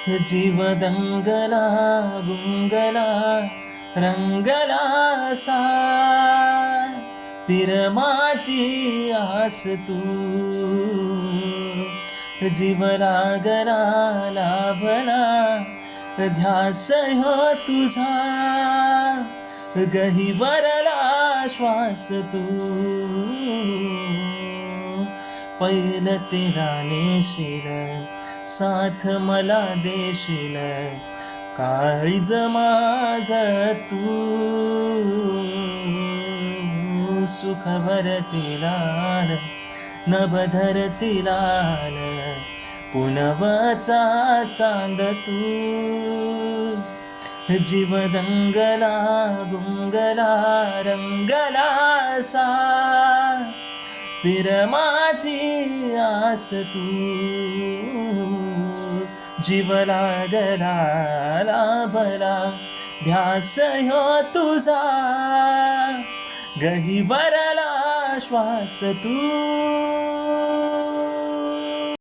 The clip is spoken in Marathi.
जीव दंगला गुंगला रंगला सा पिरमाची आस तू जीव लागला लाभला ध्यास हो तुझा गहिवरला श्वास तू पैल तेरा नेशील साथ मला देशील काळीज माझ तू सुख भरतीलाल नभ धरतीलाल पुनवचा चांद तू जीव दंगला गुंगला रंगला सा पिरमाची आस तू जीव लागला लाभला ध्यास ह्यो तुझा गहिवरला श्वास तू